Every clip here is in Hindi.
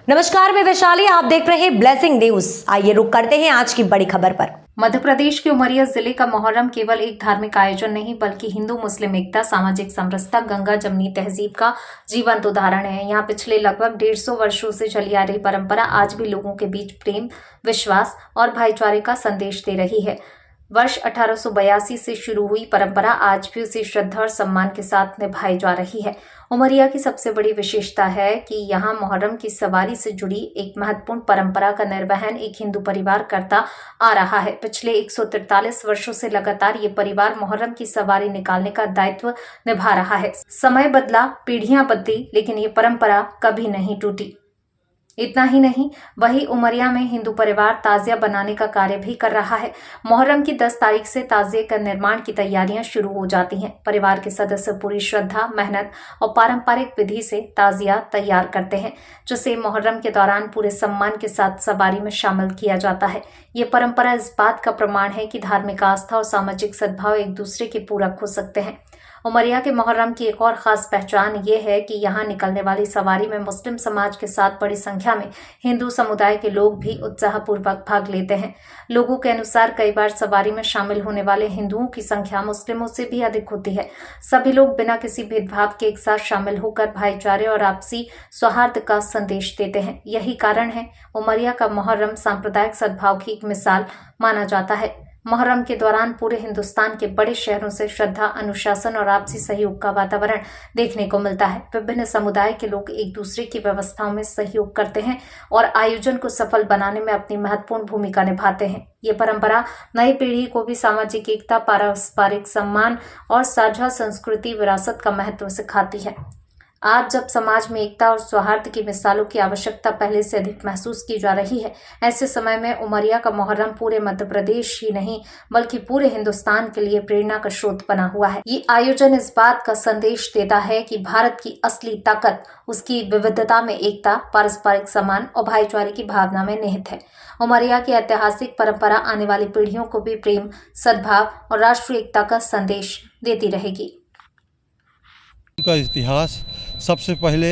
नमस्कार, मैं वैशाली, आप देख रहे हैं ब्लेसिंग न्यूज। आइए रुक करते हैं आज की बड़ी खबर पर। मध्य प्रदेश के उमरिया जिले का मुहर्रम केवल एक धार्मिक आयोजन नहीं बल्कि हिंदू मुस्लिम एकता, सामाजिक समरसता, गंगा जमनी तहजीब का जीवंत उदाहरण है। यहाँ पिछले लगभग 150 वर्षों से चली आ रही परंपरा आज भी लोगों के बीच प्रेम, विश्वास और भाईचारे का संदेश दे रही है। वर्ष 1882 से शुरू हुई परंपरा आज भी उसी श्रद्धा और सम्मान के साथ निभाई जा रही है। उमरिया की सबसे बड़ी विशेषता है कि यहाँ मुहर्रम की सवारी से जुड़ी एक महत्वपूर्ण परंपरा का निर्वहन एक हिंदू परिवार करता आ रहा है। पिछले 143 वर्षों से लगातार ये परिवार मुहर्रम की सवारी निकालने का दायित्व निभा रहा है। समय बदला, पीढ़ियां बदली, लेकिन ये परंपरा कभी नहीं टूटी। इतना ही नहीं, वही उमरिया में हिंदू परिवार ताजिया बनाने का कार्य भी कर रहा है। मुहर्रम की 10 तारीख से ताजिए का निर्माण की तैयारियां शुरू हो जाती हैं। परिवार के सदस्य पूरी श्रद्धा, मेहनत और पारंपरिक विधि से ताजिया तैयार करते हैं, जिसे मुहर्रम के दौरान पूरे सम्मान के साथ सवारी में शामिल किया जाता है। ये परंपरा इस बात का प्रमाण है कि धार्मिक आस्था और सामाजिक सद्भाव एक दूसरे के पूरक हो सकते हैं। उमरिया के मुहर्रम की एक और खास पहचान ये है कि यहाँ निकलने वाली सवारी में मुस्लिम समाज के साथ बड़ी संख्या में हिंदू समुदाय के लोग भी उत्साहपूर्वक भाग लेते हैं। लोगों के अनुसार कई बार सवारी में शामिल होने वाले हिंदुओं की संख्या मुस्लिमों से भी अधिक होती है। सभी लोग बिना किसी भेदभाव के एक साथ शामिल होकर भाईचारे और आपसी सौहार्द का संदेश देते हैं। यही कारण है उमरिया का मुहर्रम सांप्रदायिक सद्भाव की एक मिसाल माना जाता है। मुहर्रम के दौरान पूरे हिंदुस्तान के बड़े शहरों से श्रद्धा, अनुशासन और आपसी सहयोग का वातावरण देखने को मिलता है। विभिन्न समुदाय के लोग एक दूसरे की व्यवस्थाओं में सहयोग करते हैं और आयोजन को सफल बनाने में अपनी महत्वपूर्ण भूमिका निभाते हैं। ये परंपरा नई पीढ़ी को भी सामाजिक एकता, पारस्परिक सम्मान और साझा संस्कृति विरासत का महत्व सिखाती है। आज जब समाज में एकता और सौहार्द की मिसालों की आवश्यकता पहले से अधिक महसूस की जा रही है, ऐसे समय में उमरिया का मुहर्रम पूरे मध्य प्रदेश ही नहीं बल्कि पूरे हिंदुस्तान के लिए प्रेरणा का स्रोत बना हुआ है। ये आयोजन इस बात का संदेश देता है कि भारत की असली ताकत उसकी विविधता में एकता, पारस्परिक सम्मान और भाईचारे की भावना में निहित है। उमरिया की ऐतिहासिक परंपरा आने वाली पीढ़ियों को भी प्रेम, सद्भाव और राष्ट्रीय एकता का संदेश देती रहेगी। का इतिहास सबसे पहले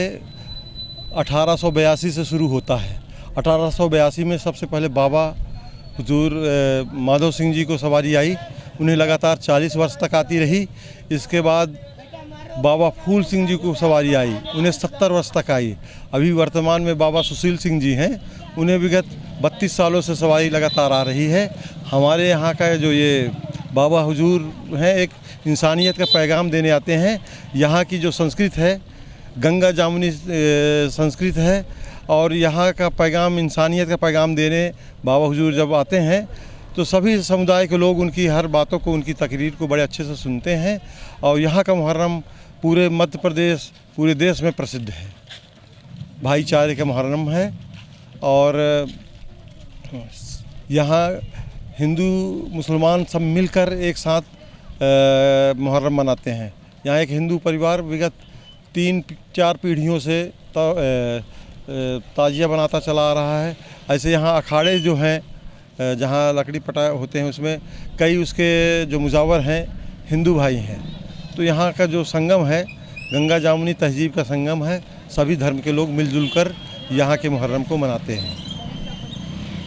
1882 से शुरू होता है। 1882 में सबसे पहले बाबा हुजूर माधव सिंह जी को सवारी आई। उन्हें लगातार 40 वर्ष तक आती रही। इसके बाद बाबा फूल सिंह जी को सवारी आई, उन्हें 70 वर्ष तक आई। अभी वर्तमान में बाबा सुशील सिंह जी हैं, उन्हें विगत 32 सालों से सवारी लगातार आ रही है। हमारे यहाँ का जो ये बाबा हुजूर हैं, एक इंसानियत का पैगाम देने आते हैं। यहाँ की जो संस्कृत है, गंगा जामुनी संस्कृत है, और यहाँ का पैगाम, इंसानियत का पैगाम देने बाबा हुजूर जब आते हैं तो सभी समुदाय के लोग उनकी हर बातों को, उनकी तकरीर को बड़े अच्छे से सुनते हैं। और यहाँ का मुहर्रम पूरे मध्य प्रदेश, पूरे देश में प्रसिद्ध है। भाईचारे का मुहर्रम है और यहाँ हिंदू मुसलमान सब मिलकर एक साथ मुहर्रम मनाते हैं। यहाँ एक हिंदू परिवार विगत 3-4 पीढ़ियों से ताजिया बनाता चला आ रहा है। ऐसे यहाँ अखाड़े जो हैं, जहाँ लकड़ी पटा होते हैं, उसमें कई उसके जो मुजावर हैं हिंदू भाई हैं। तो यहाँ का जो संगम है, गंगा जामुनी तहजीब का संगम है। सभी धर्म के लोग मिलजुल कर यहाँ के मुहर्रम को मनाते हैं।